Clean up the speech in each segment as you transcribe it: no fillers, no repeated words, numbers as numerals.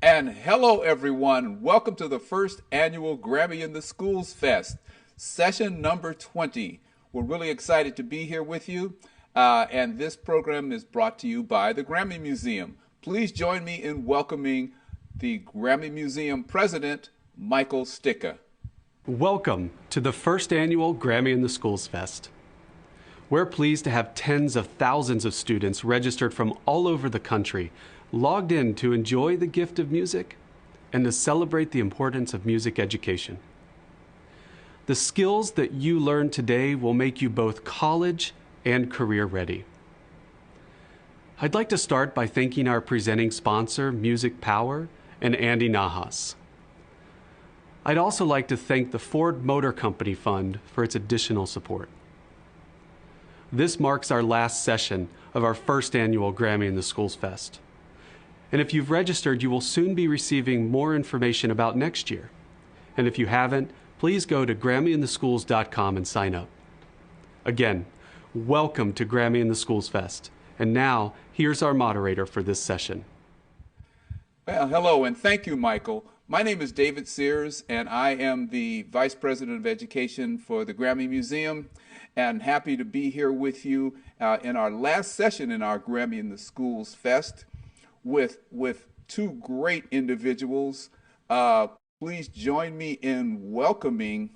And hello, everyone. Welcome to the first annual Grammy in the Schools Fest, session number 20. We're really excited to be here with you, and this program is brought to you by the Grammy Museum. Please join me in welcoming the Grammy Museum president, Michael Sticka. Welcome to the first annual Grammy in the Schools Fest. We're pleased to have tens of thousands of students registered from all over the country, logged in to enjoy the gift of music and to celebrate the importance of music education. The skills that you learn today will make you both college and career ready. I'd like to start by thanking our presenting sponsor, Music Power, and Andy Nahas. I'd also like to thank the Ford Motor Company Fund for its additional support. This marks our last session of our first annual Grammy in the Schools Fest. And if you've registered, you will soon be receiving more information about next year. And if you haven't, please go to GrammyInTheSchools.com and sign up. Again, welcome to Grammy in the Schools Fest. And now, here's our moderator for this session. Well, hello, and thank you, Michael. My name is David Sears, and I am the Vice President of Education for the Grammy Museum, and happy to be here with you in our last session in our Grammy in the Schools Fest with two great individuals. Please join me in welcoming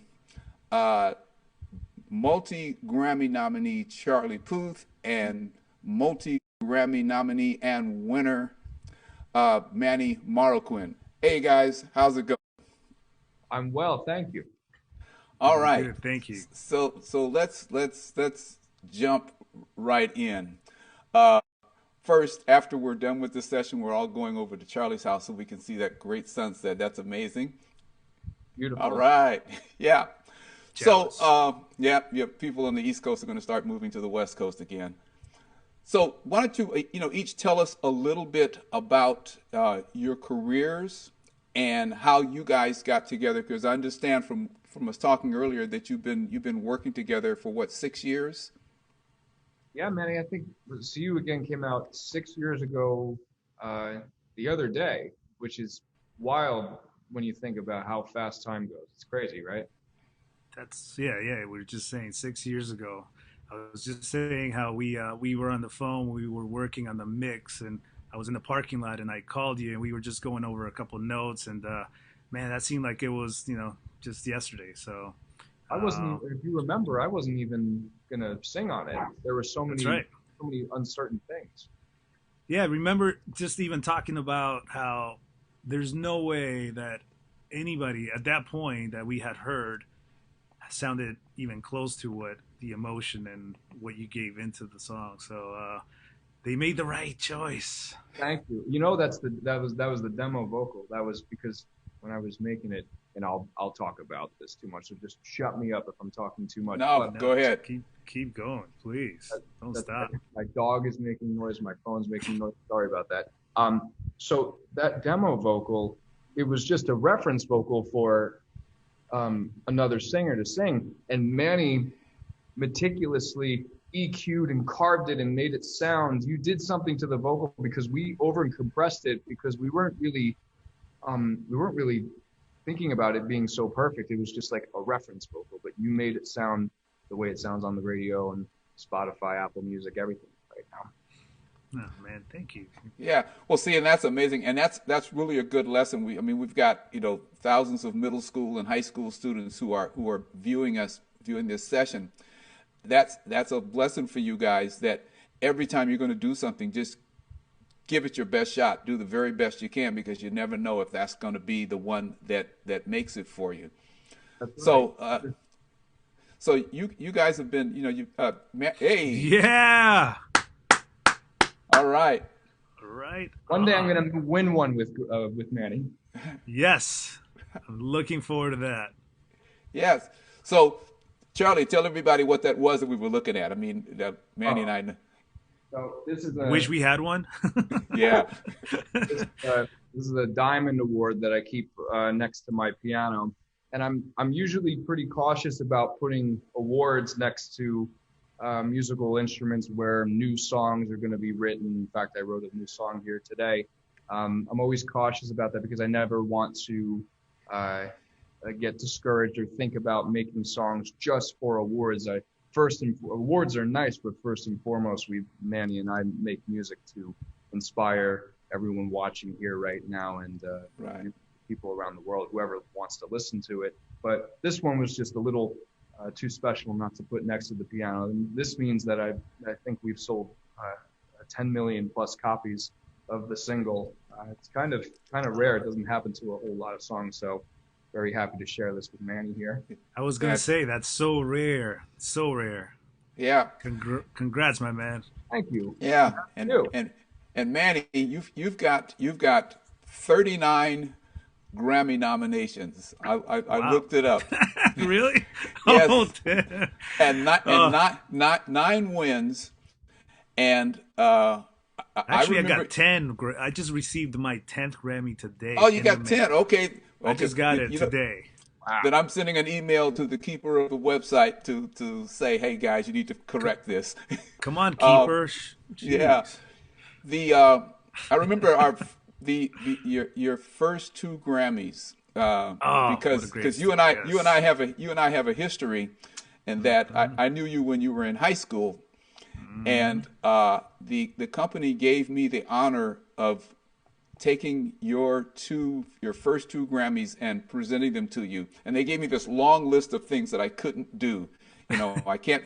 multi-Grammy nominee Charlie Puth and multi-Grammy nominee and winner Manny Marroquin. Hey guys, how's it going? I'm well, thank you. All right. Good, thank you. So let's jump right in. Uh, First, after we're done with the session, we're all going over to Charlie's house so we can see that great sunset. That's amazing. Beautiful. All right. Yeah. So, Jealous. yeah, people on the East Coast are going to start moving to the West Coast again. So, why don't you, each tell us a little bit about your careers and how you guys got together? Because I understand from us talking earlier that you've been working together for what, 6 years? Yeah, Manny, I think See You Again came out 6 years ago the other day, which is wild when you think about how fast time goes. It's crazy, right? That's yeah. We were just saying 6 years ago. I was just saying how we were on the phone. We were working on the mix, and I was in the parking lot, and I called you, and we were just going over a couple notes, and man, that seemed like it was just yesterday. So I wasn't, if you remember, I wasn't even gonna sing on it. There were that's right. so many uncertain things. Yeah, I remember just even talking about how there's no way that anybody at that point that we had heard sounded even close to what the emotion and what you gave into the song. So they made the right choice. Thank you. That was the demo vocal. That was because when I was making it, and I'll talk about this too much, so just shut me up if I'm talking too much. No, But go ahead. Keep going, please. Don't that's, stop. my dog is making noise, my phone's making noise. Sorry about that. So that demo vocal, it was just a reference vocal for another singer to sing, and Manny meticulously EQ'd and carved it and made it sound. You did something to the vocal because we over compressed it because we weren't really thinking about it being so perfect. It was just like a reference vocal, but you made it sound the way it sounds on the radio and Spotify, Apple Music, everything right now. Oh, man, thank you. Yeah, well, see, and that's amazing, and that's really a good lesson. We've got thousands of middle school and high school students who are viewing this session. That's a blessing for you guys. That every time you're going to do something, just give it your best shot. Do the very best you can because you never know if that's going to be the one that makes it for you. That's So, right. so you guys have been hey, Yeah. all right. Right. One day I'm on. gonna win one with Manny. Yes. I'm looking forward to that. Yes. So, Charlie, tell everybody what that was that we were looking at. I mean, Manny Oh, and I. so this is Wish we had one. Yeah. this, uh, this is a diamond award that I keep next to my piano, and I'm usually pretty cautious about putting awards next to musical instruments where new songs are going to be written. In fact, I wrote a new song here today. I'm always cautious about that because I never want to get discouraged or think about making songs just for awards. Awards are nice, but first and foremost, Manny and I make music to inspire everyone watching here right now and Right. people around the world, whoever wants to listen to it. But this one was just a little too special not to put next to the piano. And this means that I think we've sold 10 million plus copies of the single. It's kind of rare. It doesn't happen to a whole lot of songs. So very happy to share this with Manny here. I was gonna say that's so rare, so rare. Yeah. Congrats, my man. Thank you. Yeah. You. And Manny, you've got 39 Grammy nominations. I Wow. looked it up. Really? Yes. Oh, damn. And not 9 wins. And Actually, I remember, got 10. I just received my 10th Grammy today. Oh, you in got the mail. 10. Okay. I just got it today. Then I'm sending an email to the keeper of the website to say, hey guys, you need to correct this. Come on, keeper. Yeah. Jeez. I remember your first 2 Grammys what a great because story, yes. you and I have a history, and that I knew you when you were in high school, and the company gave me the honor of taking your first 2 Grammys and presenting them to you, and they gave me this long list of things that I couldn't do. I can't.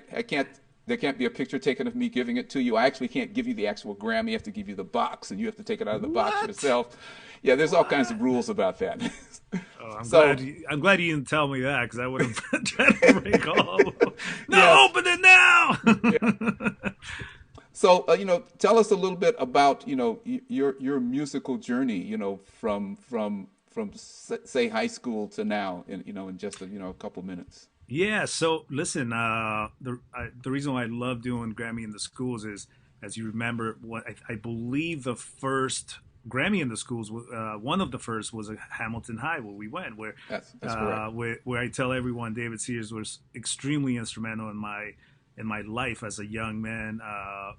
There can't be a picture taken of me giving it to you. I actually can't give you the actual Grammy. I have to give you the box, and you have to take it out of the box yourself. Yeah, there's all kinds of rules about that. Oh, So I'm glad you didn't tell me that because I would have tried to break all. No, Yes. open it now. So, tell us a little bit about, your musical journey, from say high school to now, in just a couple minutes. Yeah, so listen, the reason why I love doing Grammy in the schools is, as you remember, what I believe the first Grammy in the schools, one of the first was at Hamilton High where we went, where That's correct. where I tell everyone David Sears was extremely instrumental in my life as a young man,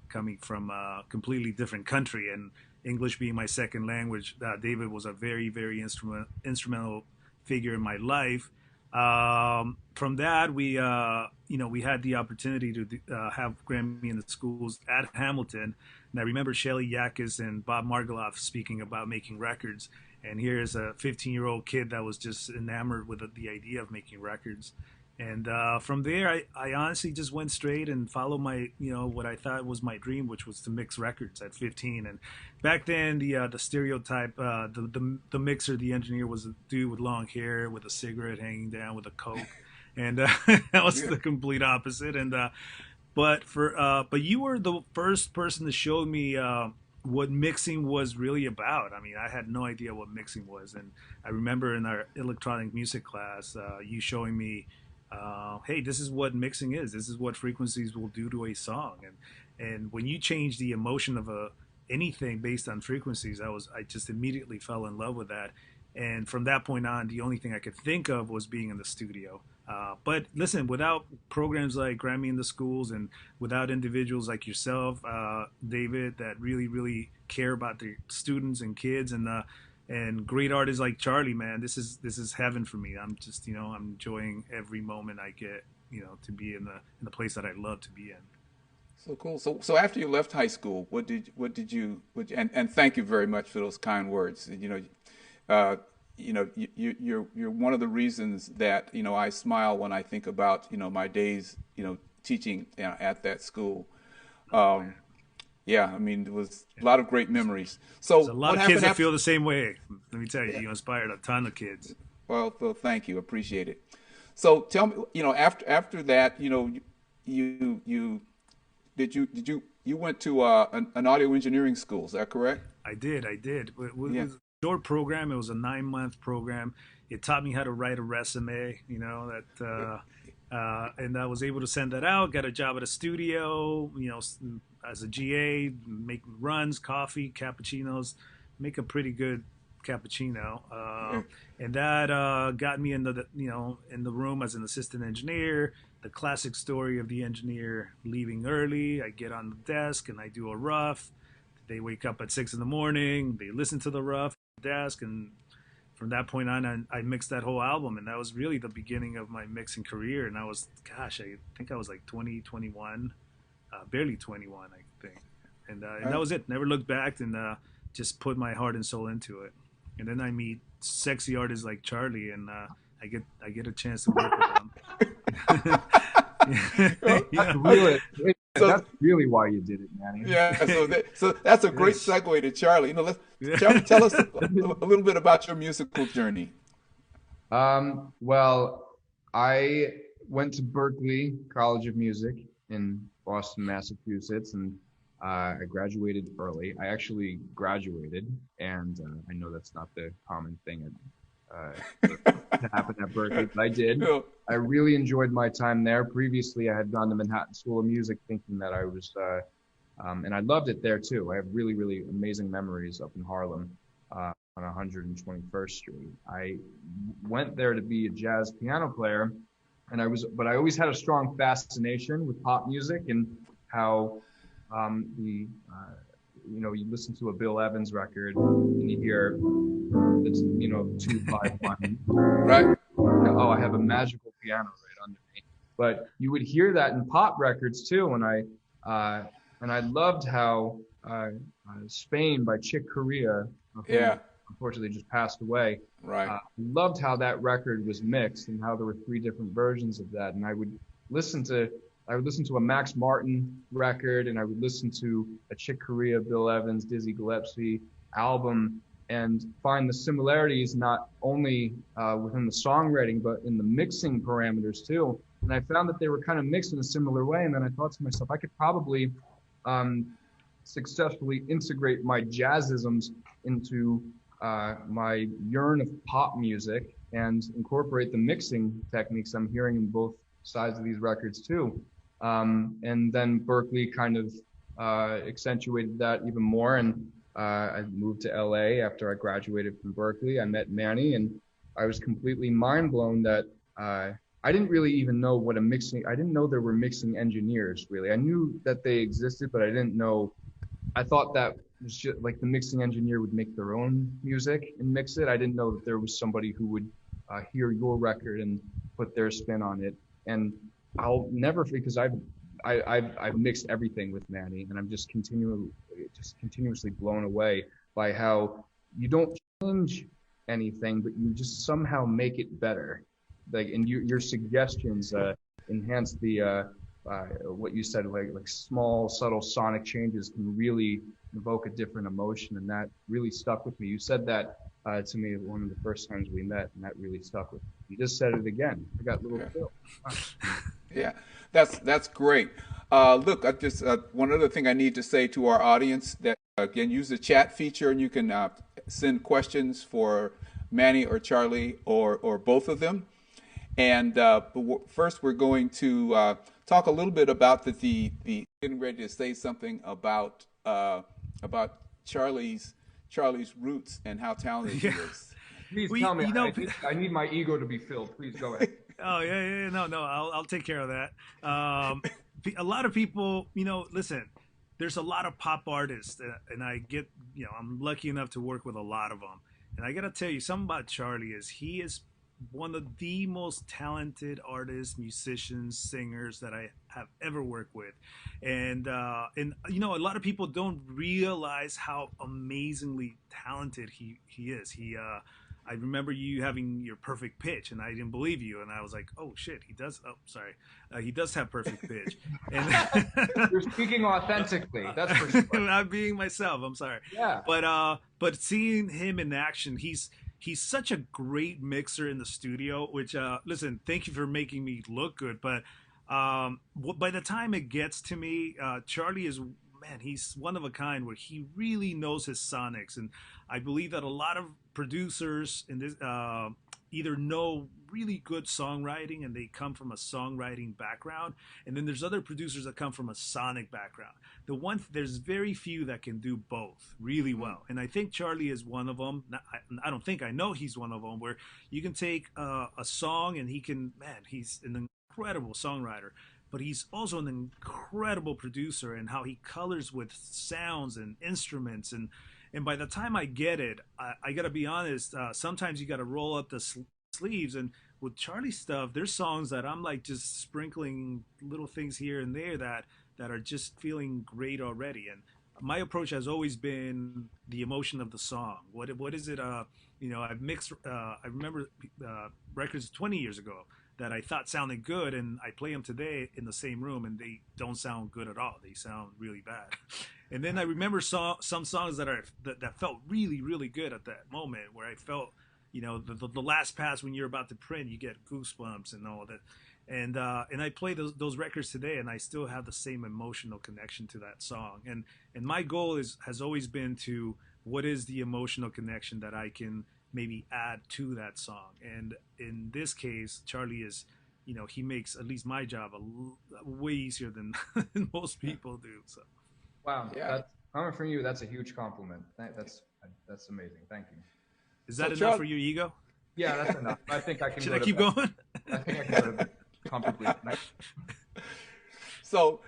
coming from a completely different country and English being my second language. David was a very, very instrumental figure in my life. From that, we had the opportunity to have Grammy in the schools at Hamilton. And I remember Shelly Yakis and Bob Margoloff speaking about making records. And here's a 15-year-old kid that was just enamored with the idea of making records. And from there, I honestly just went straight and followed my, what I thought was my dream, which was to mix records at 15. And back then, the stereotype, the mixer, the engineer was a dude with long hair, with a cigarette hanging down, with a Coke, and that was the complete opposite. And but you were the first person to show me what mixing was really about. I mean, I had no idea what mixing was, and I remember in our electronic music class, you showing me. Hey, this is what mixing is. This is what frequencies will do to a song, and when you change the emotion of anything based on frequencies, I just immediately fell in love with that. And from that point on, the only thing I could think of was being in the studio. But listen, without programs like Grammy in the schools and without individuals like yourself, David, that really, really care about the students and kids, and great artists like Charlie, man, this is heaven for me. I'm just, I'm enjoying every moment I get, to be in the place that I love to be in. So cool. So after you left high school, and thank you very much for those kind words. You're one of the reasons that I smile when I think about my days teaching at that school. Yeah, I mean, it was a lot of great memories. So There's a lot what of kids happened that after? feel the same way. Let me tell you, you inspired a ton of kids. Well, thank you, appreciate it. So tell me, after that, you went to an audio engineering school, is that correct? I did. It Yeah. was a short program. It was a 9-month program. It taught me how to write a resume, and I was able to send that out, got a job at a studio, as a GA, make runs, coffee, cappuccinos, make a pretty good cappuccino. And that got me into in the room as an assistant engineer. The classic story of the engineer leaving early. I get on the desk and I do a rough. They wake up at 6 in the morning. They listen to the rough desk, and from that point on, I mixed that whole album, and that was really the beginning of my mixing career. And I was, gosh, I think I was like 20, 21, barely 21, I think. And that was it. Never looked back, and just put my heart and soul into it. And then I meet sexy artists like Charlie, and I get a chance to work with them. That's really why you did it, Manny. Yeah, so that's a great segue to Charlie. Tell us a little bit about your musical journey. Well, I went to Berklee College of Music in Boston, Massachusetts, and I graduated early. I actually graduated, and I know that's not the common thing to happen at Berklee, but I did. I really enjoyed my time there. Previously, I had gone to Manhattan School of Music thinking that I was, and I loved it there too. I have really, really amazing memories up in Harlem on 121st Street. I went there to be a jazz piano player, but I always had a strong fascination with pop music and how you listen to a Bill Evans record and you hear it's 2-5-1. Right. Oh, I have a magical piano right under me. But you would hear that in pop records too, and I loved how Spain by Chick Corea, who unfortunately just passed away. Right. Loved how that record was mixed and how there were 3 different versions of that, and I would listen to a Max Martin record, and I would listen to a Chick Corea, Bill Evans, Dizzy Gillespie album, and find the similarities not only within the songwriting, but in the mixing parameters too. And I found that they were kind of mixed in a similar way. And then I thought to myself, I could probably successfully integrate my jazzisms into my yearn of pop music and incorporate the mixing techniques I'm hearing in both sides of these records too. And then Berklee kind of accentuated that even more. And I moved to LA after I graduated from Berklee. I met Manny, and I was completely mind blown that I didn't really even know I didn't know there were mixing engineers really. I knew that they existed, but I didn't know. I thought that was just like the mixing engineer would make their own music and mix it. I didn't know that there was somebody who would hear your record and put their spin on it. And I'll never forget, because I've mixed everything with Manny, and I'm just continuously blown away by how you don't change anything, but you just somehow make it better. Like, and your suggestions enhance the what you said, like small, subtle sonic changes can really evoke a different emotion, and that really stuck with me. You said that to me one of the first times we met, and that really stuck with me. You just said it again. I got a little feel. Yeah, that's great. Look, I just one other thing I need to say to our audience, that again, use the chat feature, and you can send questions for Manny or Charlie or both of them. And but first, we're going to talk a little bit about the getting ready to say something about Charlie's roots and how talented he is. Please tell me. I need my ego to be filled. Please go ahead. Oh yeah. No. I'll take care of that. A lot of people, listen. There's a lot of pop artists, and I get, I'm lucky enough to work with a lot of them. And I gotta tell you, something about Charlie is he is one of the most talented artists, musicians, singers that I have ever worked with. And a lot of people don't realize how amazingly talented he is. I remember you having your perfect pitch, and I didn't believe you, and I was like, "Oh shit, he does." Oh, sorry, he does have perfect pitch. And you're speaking authentically. That's for sure. I'm being myself. I'm sorry. Yeah. But seeing him in action, he's such a great mixer in the studio. Which listen, thank you for making me look good, but by the time it gets to me, Charlie is. Man, he's one of a kind where he really knows his sonics, and I believe that a lot of producers in this either know really good songwriting and they come from a songwriting background, and then there's other producers that come from a sonic background. There's very few that can do both really well, and I think Charlie is one of them. I know he's one of them, where you can take a song and he's an incredible songwriter. but he's also an incredible producer, and how he colors with sounds and instruments. And by the time I get it, I got to be honest, sometimes you got to roll up the sleeves. And with Charlie's stuff, there's songs that I'm like just sprinkling little things here and there that are just feeling great already. And my approach has always been the emotion of the song. What is it? I've mixed. I remember records 20 years ago that I thought sounded good, and I play them today in the same room, and they don't sound good at all. They sound really bad. And then I remember some songs that felt really, really good at that moment, where I felt, the last pass when you're about to print, you get goosebumps and all that. And I play those records today, and I still have the same emotional connection to that song. And my goal has always been to, what is the emotional connection that I can maybe add to that song? And in this case, Charlie is, he makes at least my job way easier than most people do. So, wow, yeah. Coming from you, that's a huge compliment. That's amazing. Thank you. Is that enough for your ego? Yeah, that's enough. I think I can. Should I keep going? I think I can go to comfortably. So,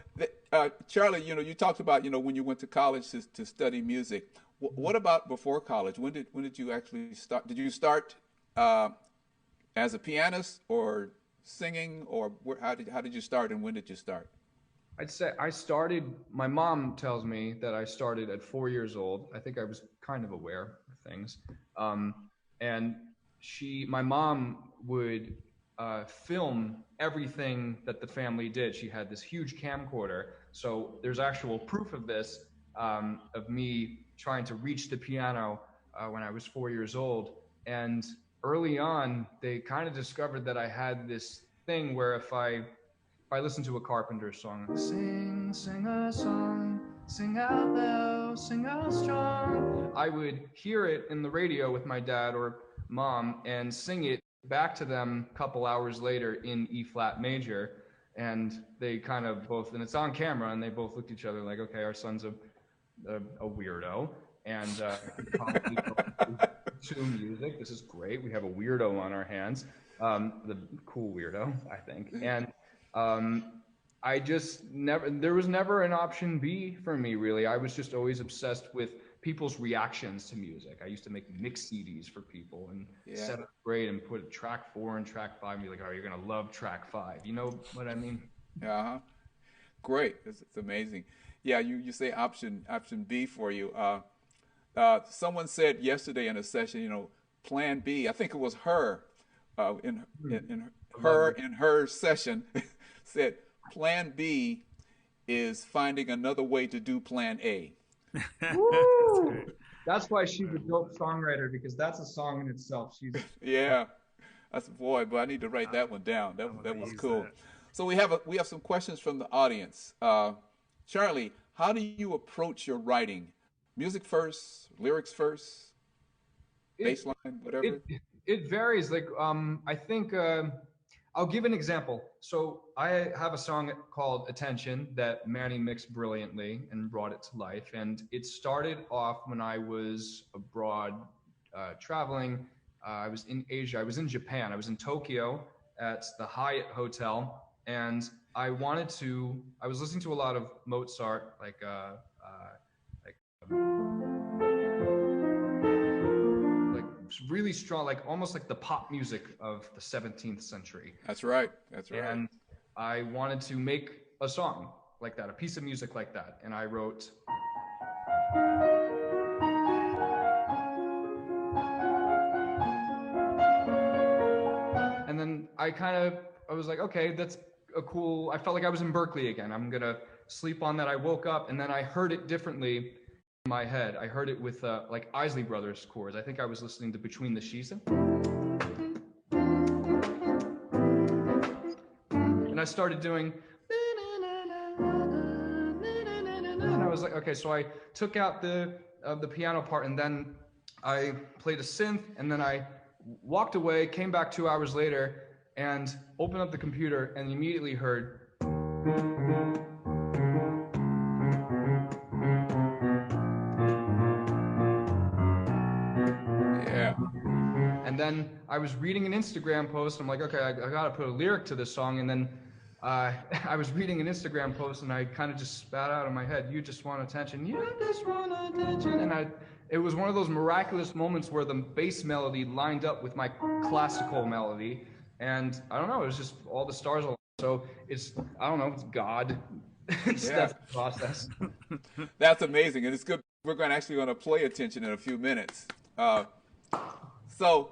Charlie, you talked about when you went to college to study music. What about before college? When did you actually start? Did you start as a pianist or singing, or how did you start, and when did you start? I'd say I started. My mom tells me that I started at 4 years old. I think I was kind of aware of things, and my mom would film everything that the family did. She had this huge camcorder, so there's actual proof of this, of me trying to reach the piano when I was 4 years old. And early on, they kind of discovered that I had this thing where if I listened to a Carpenter song, sing a song, sing out loud, sing out strong, I would hear it in the radio with my dad or mom and sing it back to them a couple hours later in E flat major. And they kind of both, and it's on camera, and they both looked at each other like, okay, our son's a weirdo, and probably to music. This is great. We have a weirdo on our hands, the cool weirdo, I think. And I just there was never an option B for me, really. I was just always obsessed with people's reactions to music. I used to make mix CDs for people in 7th grade and put track 4 and track 5 and be like, oh, you're gonna love track 5. You know what I mean? Uh-huh. Great. It's amazing. Yeah, you say option B for you. Someone said yesterday in a session, plan B. I think it was her in her session said plan B is finding another way to do plan A. Woo! That's why she's a dope songwriter, because that's a song in itself. Yeah. Boy, I need to write that one down. That was cool. So we have some questions from the audience. Charlie, how do you approach your writing? Music first, lyrics first, bass line, whatever? It varies. Like, I think I'll give an example. So I have a song called Attention that Manny mixed brilliantly and brought it to life. And it started off when I was abroad traveling. I was in Asia. I was in Japan. I was in Tokyo at the Hyatt Hotel. And I was listening to a lot of Mozart, like really strong, like almost like the pop music of the 17th century. That's right. And I wanted to make a song like that, a piece of music like that. And I wrote, and then I was like, okay, that's I felt like I was in Berkeley again. I'm gonna sleep on that. I woke up and then I heard it differently in my head. I heard it with like Isley Brothers chords. I think I was listening to Between the Sheets. And I started doing, and I was like, okay, so I took out the piano part, and then I played a synth, and then I walked away, came back 2 hours later, and opened up the computer and immediately heard. Yeah. And then I was reading an Instagram post. I'm like, okay, I gotta put a lyric to this song. And then I was reading an Instagram post and I kind of just spat out of my head, "You just want attention. You just want attention." And it was one of those miraculous moments where the bass melody lined up with my classical melody. And I don't know, it was just all the stars aligned. So I don't know, it's God. That's the process. That's amazing. And it's good. We're actually going to play Attention in a few minutes. So,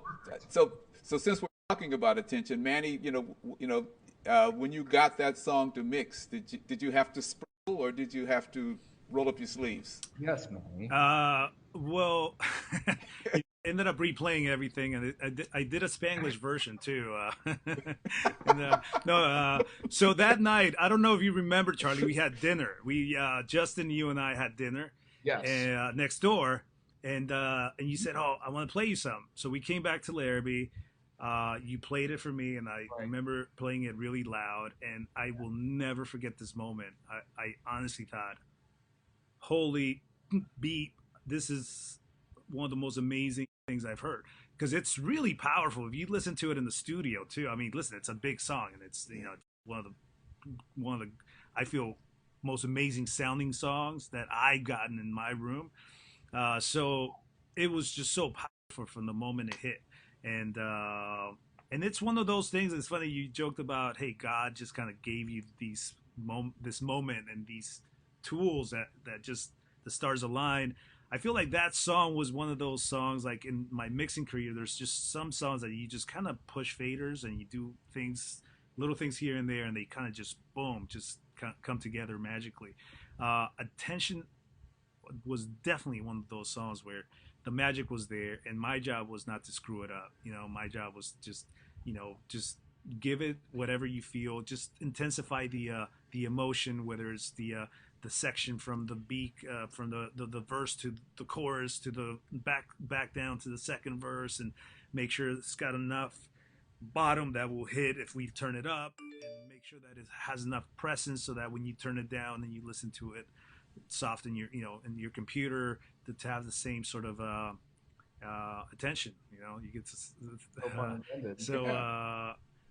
so since we're talking about Attention, Manny, when you got that song to mix, did you have to sprinkle or did you have to roll up your sleeves? Yes, Manny. Well, I ended up replaying everything, and I did a Spanglish version too. So that night, I don't know if you remember, Charlie, we had dinner. Justin, you and I had dinner. Yes. Next door, and you said, "Oh, I want to play you some." So we came back to Larrabee. You played it for me, and I remember playing it really loud, and I will never forget this moment. I honestly thought, holy beat, this is one of the most amazing things I've heard, because it's really powerful. If you listen to it in the studio too, I mean, listen, it's a big song, and it's one of the I feel most amazing sounding songs that I've gotten in my room. So it was just so powerful from the moment it hit. And it's one of those things. It's funny you joked about, hey, God just kind of gave you this moment and these tools that just the stars align. I feel like that song was one of those songs, like in my mixing career, there's just some songs that you just kind of push faders and you do things, little things here and there, and they kind of just boom, just come together magically. Attention was definitely one of those songs where the magic was there, and my job was not to screw it up. My job was just give it whatever you feel, just intensify the emotion, whether it's the section from the beat, from the verse to the chorus to the back down to the second verse, and make sure it's got enough bottom that will hit if we turn it up, and make sure that it has enough presence so that when you turn it down and you listen to it soft in your in your computer, to have the same sort of attention. You get to,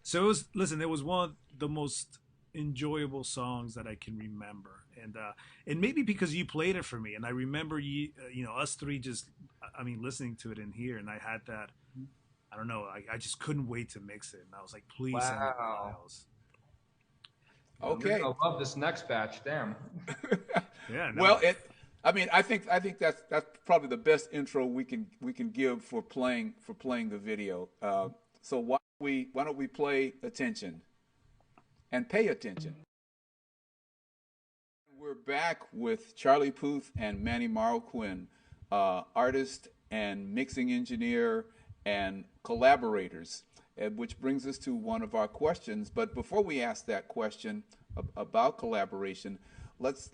so it was, listen, it was one of the most enjoyable songs that I can remember, and maybe because you played it for me, and I remember us three just, I mean, listening to it in here, and I had that, I don't know, I just couldn't wait to mix it, and I was like, please send me the files. Okay. I love this next batch. Damn. Yeah. No. Well, I think that's probably the best intro we can give for playing the video. So why don't we play Attention and pay attention? We're back with Charlie Puth and Manny Marroquin, artist and mixing engineer and collaborators, which brings us to one of our questions. But before we ask that question about collaboration, let's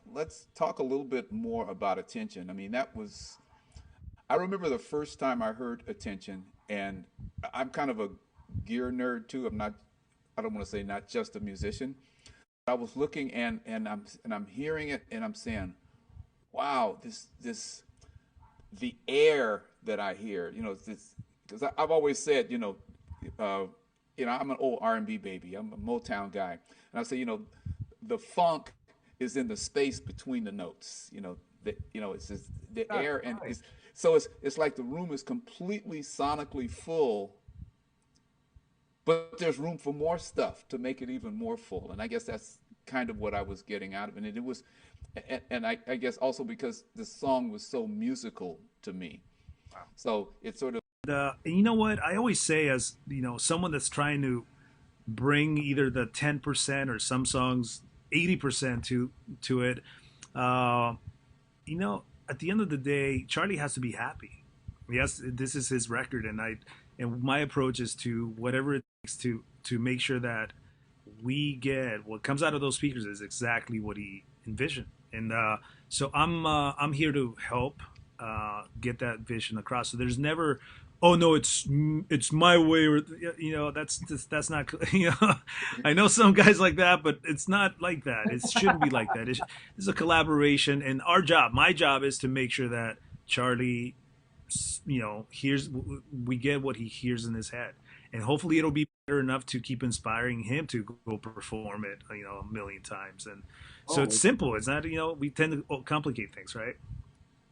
talk a little bit more about Attention. I mean, I remember the first time I heard Attention, and I'm kind of a gear nerd too. I don't want to say not just a musician. I was looking and I'm hearing it and I'm saying, wow, the air that I hear, this, because I've always said, I'm an old R&B baby. I'm a Motown guy, and I say, the funk is in the space between the notes. It's just the air, and it's like the room is completely sonically full, but there's room for more stuff to make it even more full. And I guess that's kind of what I was getting out of it. And it was, and I guess also because the song was so musical to me. Wow. So it's sort of. And you know what? I always say, as someone that's trying to bring either the 10% or some songs 80% to it, at the end of the day, Charlie has to be happy. Yes, this is his record, and my approach is to whatever it takes to make sure that we get what comes out of those speakers is exactly what he envisioned. And so I'm here to help get that vision across. So there's never, oh no, it's my way, or that's not, I know some guys like that, but it's not like that. It shouldn't be like that. It's a collaboration, and my job is to make sure that Charlie, we get what he hears in his head. and hopefully it'll be better enough to keep inspiring him to go perform it, a million times. And so it's Oh, simple. It's not, we tend to complicate things, right?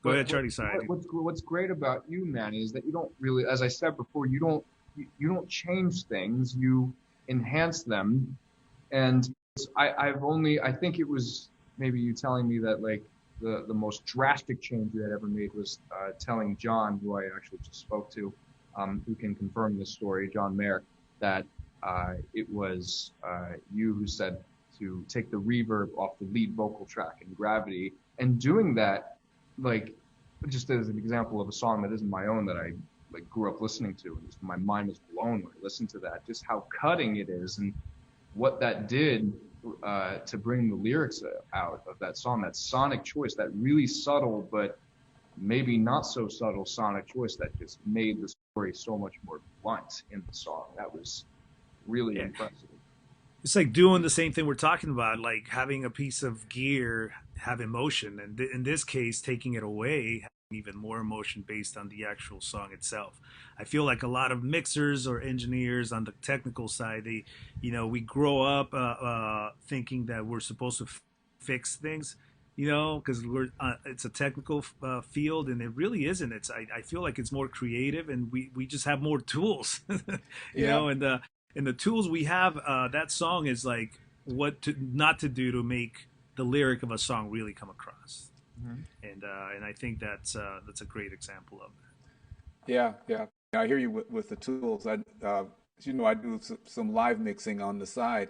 Go ahead, Charlie. Sorry. what's great about you, Manny, is that you don't really, as I said before, you don't change things, you enhance them. And I think it was maybe you telling me that like the most drastic change you had ever made was telling John, who I actually just spoke to, who can confirm this story, John Mayer, that it was you who said to take the reverb off the lead vocal track in Gravity, and doing that, like, just as an example of a song that isn't my own that I like grew up listening to, and just my mind was blown when I listened to that, just how cutting it is and what that did to bring the lyrics out of that song, that sonic choice, that really subtle but maybe not so subtle sonic choice that just made the story so much more blunt in the song. That was really impressive. It's like doing the same thing we're talking about, like having a piece of gear have emotion, and in this case, taking it away, having even more emotion based on the actual song itself. I feel like a lot of mixers or engineers on the technical side, we grow up thinking that we're supposed to fix things, because it's a technical field, and it really isn't. I feel like it's more creative, and we just have more tools, and the tools we have, that song is like what not to do to make the lyric of a song really come across. Mm-hmm. And I think that's a great example of it. Yeah. I hear you with the tools. As you know, I do some live mixing on the side,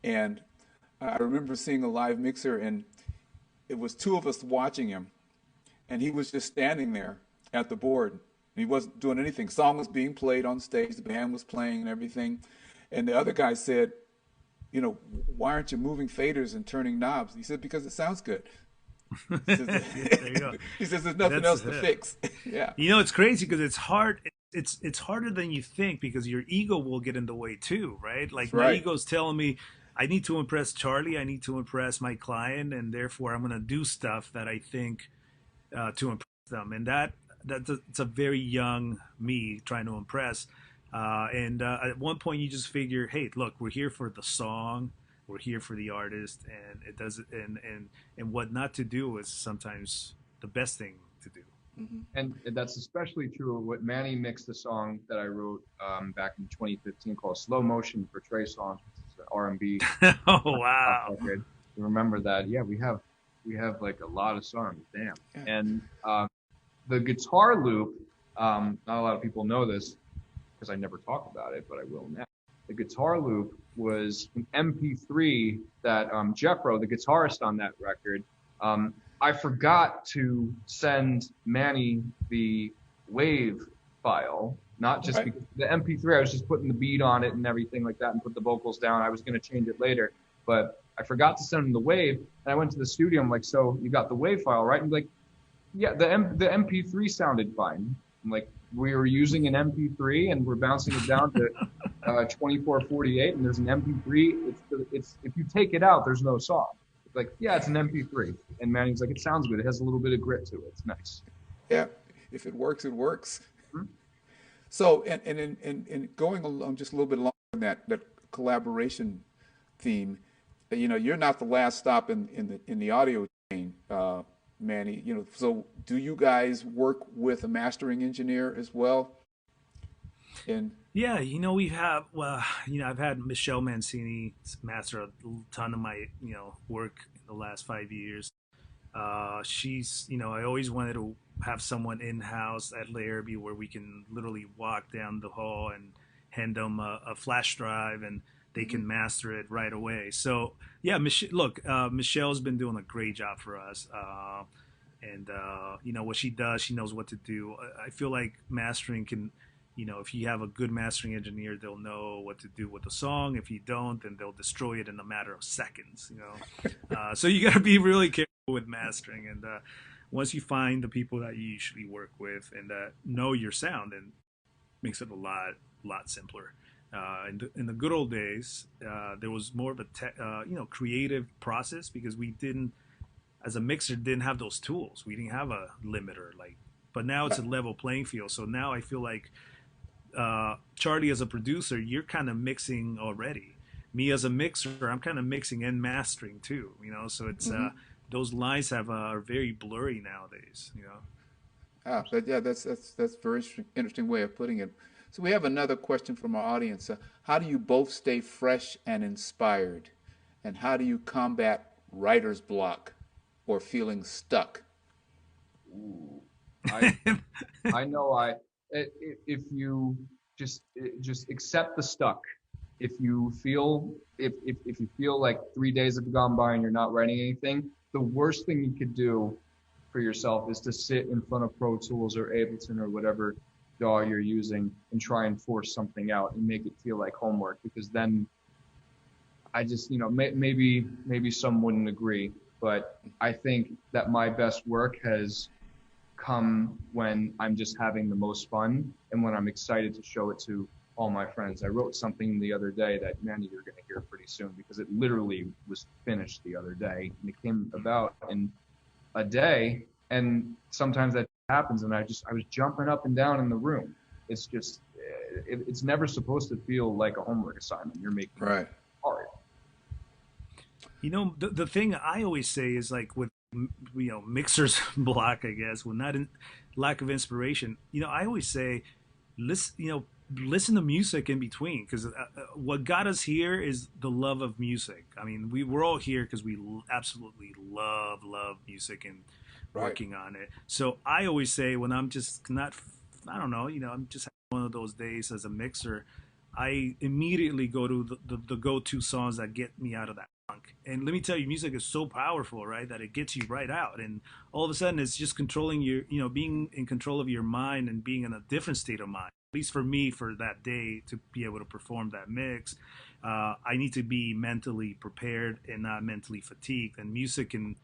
and I remember seeing a live mixer, and it was two of us watching him, and he was just standing there at the board. He wasn't doing anything. Song was being played on stage, the band was playing and everything. And the other guy said, why aren't you moving faders and turning knobs? He said, because it sounds good. He says, there you go. He says there's nothing else to fix. Yeah. It's crazy because it's hard. It's harder than you think because your ego will get in the way too, right? Like my ego's telling me I need to impress Charlie, I need to impress my client, and therefore I'm going to do stuff that I think to impress them. And it's a very young me trying to impress. And at one point you just figure, hey, look, we're here for the song, we're here for the artist, and it does it, and what not to do is sometimes the best thing to do. Mm-hmm. And that's especially true of what Manny mixed, the song that I wrote back in 2015 called "Slow Motion" for Trey Songz, which is an R&B. Oh wow! You remember that? Yeah, we have like a lot of songs. Damn. Yeah. And the guitar loop, not a lot of people know this because I never talk about it, but I will now. The guitar loop was an MP3 that Jeffro, the guitarist on that record, I forgot to send Manny the wave file, not just because the MP3, I was just putting the beat on it and everything like that and put the vocals down. I was going to change it later, but I forgot to send him the wave. And I went to the studio. I'm like, so you got the wave file, right? And like, yeah, the MP3 sounded fine. I'm like, we were using an MP3 and we're bouncing it down to 2448, and there's an MP3. It's if you take it out, there's no song. It's like, yeah, it's an MP3. And Manny's like, it sounds good. It has a little bit of grit to it. It's nice. Yeah, if it works, it works. Mm-hmm. So, and going along just a little bit along that collaboration theme, you're not the last stop in the audio chain, Manny. So do you guys work with a mastering engineer as well? And yeah, we have. I've had Michelle Mancini master a ton of my work in the last 5 years. She's I always wanted to have someone in house at Larrabee where we can literally walk down the hall and hand them a flash drive and they can master it right away. So yeah, Michelle's been doing a great job for us. And what she does, she knows what to do. I feel like mastering can, if you have a good mastering engineer, they'll know what to do with the song. If you don't, then they'll destroy it in a matter of seconds. So you got to be really careful with mastering. And once you find the people that you usually work with and that know your sound, then makes it a lot simpler. In the good old days, there was more of a creative process because we didn't, as a mixer, didn't have those tools. We didn't have a limiter, but now it's a level playing field. So now I feel like Charlie as a producer, you're kind of mixing already. Me as a mixer, I'm kind of mixing and mastering too. So it's those lines are very blurry nowadays. But yeah, that's very interesting way of putting it. So we have another question from our audience. How do you both stay fresh and inspired, and how do you combat writer's block or feeling stuck? Ooh, I I know if you just accept the stuck. If you feel like 3 days have gone by and you're not writing anything, the worst thing you could do for yourself is to sit in front of Pro Tools or Ableton or whatever DAW you're using and try and force something out and make it feel like homework, because then I just, maybe some wouldn't agree, but I think that my best work has come when I'm just having the most fun and when I'm excited to show it to all my friends. I wrote something the other day that, Manny, you're going to hear pretty soon, because it literally was finished the other day and it came about in a day. And sometimes that happens and I was jumping up and down in the room. It's just, it's never supposed to feel like a homework assignment. You're making Right. it hard. The thing I always say is, like, with mixers block, I guess, when not in lack of inspiration. I always say, listen to music in between, because what got us here is the love of music. I mean, we're all here because we absolutely love music and working on it. So I always say, when I'm just not, I don't know, I'm just having one of those days as a mixer, I immediately go to the go-to songs that get me out of that funk. And let me tell you, music is so powerful, right, that it gets you right out. And all of a sudden, it's just controlling your, being in control of your mind and being in a different state of mind. At least for me, for that day, to be able to perform that mix, I need to be mentally prepared and not mentally fatigued. And music, man,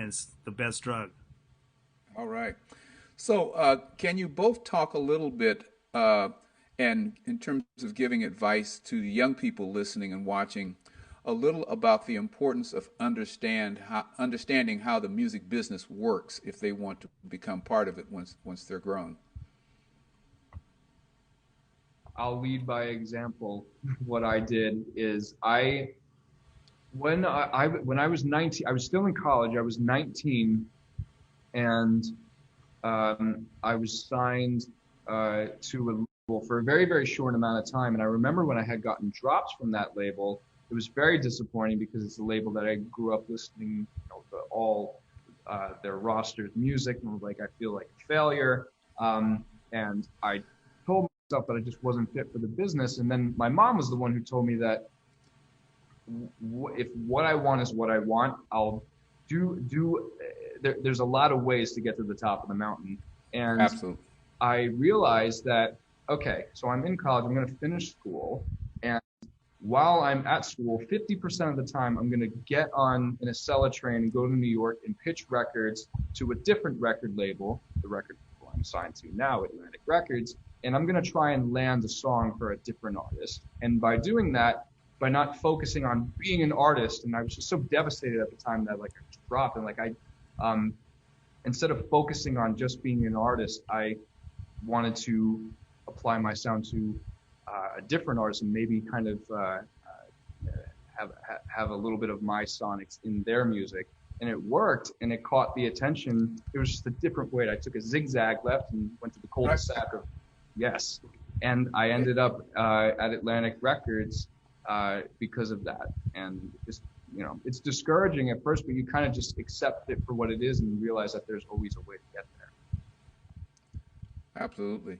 it's the best drug. All right. So, can you both talk a little bit, and in terms of giving advice to the young people listening and watching, a little about the importance of understanding how the music business works if they want to become part of it once they're grown? I'll lead by example. What I did is when I was 19, I was still in college. I was 19, and I was signed to a label for a very, very short amount of time. And I remember when I had gotten drops from that label, it was very disappointing, because it's a label that I grew up listening to all their roster's music, and was like, I feel like a failure. And I told myself that I just wasn't fit for the business. And then my mom was the one who told me that if what I want is what I want, I'll do. There's a lot of ways to get to the top of the mountain. And Absolutely. I realized that, okay, so I'm in college, I'm going to finish school. And while I'm at school, 50% of the time, I'm going to get on an Acela train and go to New York and pitch records to a different record label, the record label I'm signed to now, Atlantic Records. And I'm going to try and land a song for a different artist. And by doing that, by not focusing on being an artist, and I was just so devastated at the time that, like, I just dropped, and instead of focusing on just being an artist, I wanted to apply my sound to a different artist and maybe kind of have a little bit of my sonics in their music. And it worked, and it caught the attention. It was just a different way. I took a zigzag left and went to the cul-de-sac of yes. And I ended up at Atlantic Records because of that. And just, it's discouraging at first, but you kind of just accept it for what it is and realize that there's always a way to get there. Absolutely.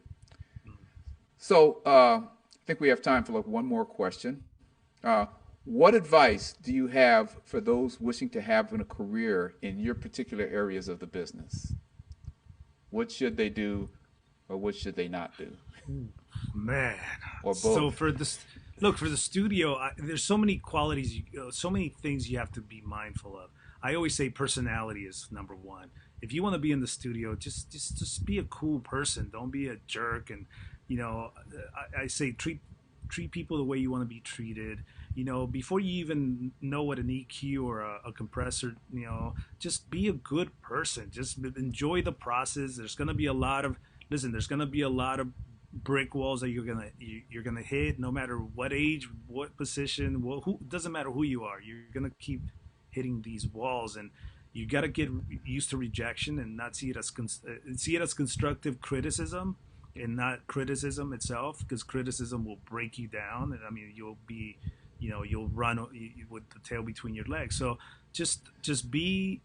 So, I think we have time for one more question. What advice do you have for those wishing to have a career in your particular areas of the business? What should they do, or what should they not do? Man, Or both? So for the studio, there's so many qualities, so many things you have to be mindful of. I always say personality is number one. If you want to be in the studio, just be a cool person. Don't be a jerk. And I say treat people the way you want to be treated. Before you even know what an EQ or a compressor, just be a good person. Just enjoy the process. There's going to be a lot of brick walls that you're gonna hit, no matter what age, what position, who doesn't matter who you are. You're gonna keep hitting these walls, and you got to get used to rejection and not see it as constructive criticism and not criticism itself, because criticism will break you down, and I mean you'll be, you'll run with the tail between your legs. So just be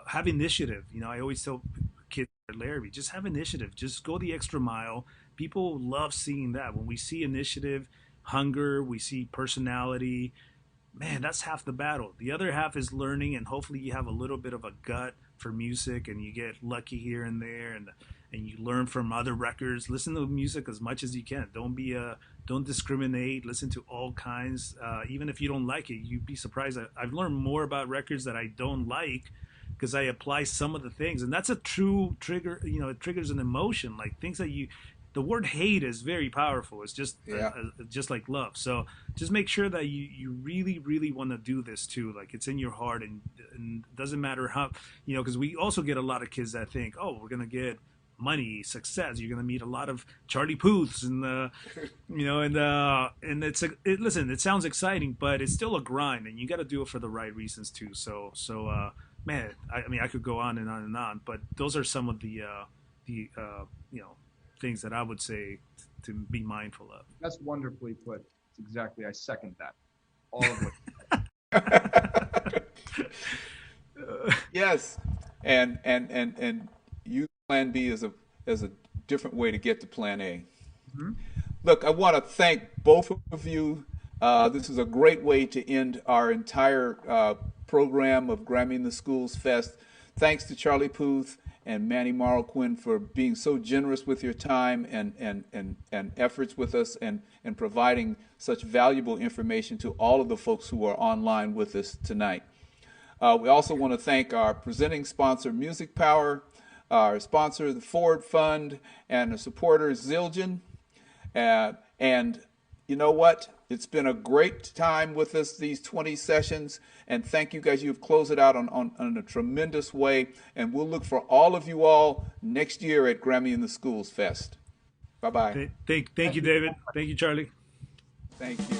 have initiative. I always tell kids, Larry, just have initiative, just go the extra mile. People love seeing that. When we see initiative, hunger, we see personality, man, that's half the battle. The other half is learning, and hopefully you have a little bit of a gut for music, and you get lucky here and there, and you learn from other records. Listen to music as much as you can. Don't discriminate. Listen to all kinds. Even if you don't like it, you'd be surprised. I've learned more about records that I don't like because I apply some of the things, and that's a true trigger. It triggers an emotion, like things that you. The word hate is very powerful. It's just just like love. So just make sure that you really, really want to do this too. Like it's in your heart, and it doesn't matter how, because we also get a lot of kids that think, oh, we're going to get money, success. You're going to meet a lot of Charlie Puths and, and listen, it sounds exciting, but it's still a grind, and you got to do it for the right reasons too. So man, I mean, I could go on and on and on, but those are some of the things that I would say to be mindful of. That's wonderfully put. It's exactly. I second that. All of it. Yes, and use Plan B as a different way to get to Plan A. Mm-hmm. Look, I want to thank both of you. This is a great way to end our entire program of Grammy in the Schools Fest. Thanks to Charlie Puth and Manny Marroquin for being so generous with your time and efforts with us, and providing such valuable information to all of the folks who are online with us tonight. We also want to thank our presenting sponsor, Music Power, our sponsor, the Ford Fund, and the supporter, Zildjian. And you know what? It's been a great time with us, these 20 sessions, and thank you guys. You've closed it out on a tremendous way, and we'll look for all of you all next year at Grammy in the Schools Fest. Bye-bye. Thank you, David. Thank you, Charlie. Thank you.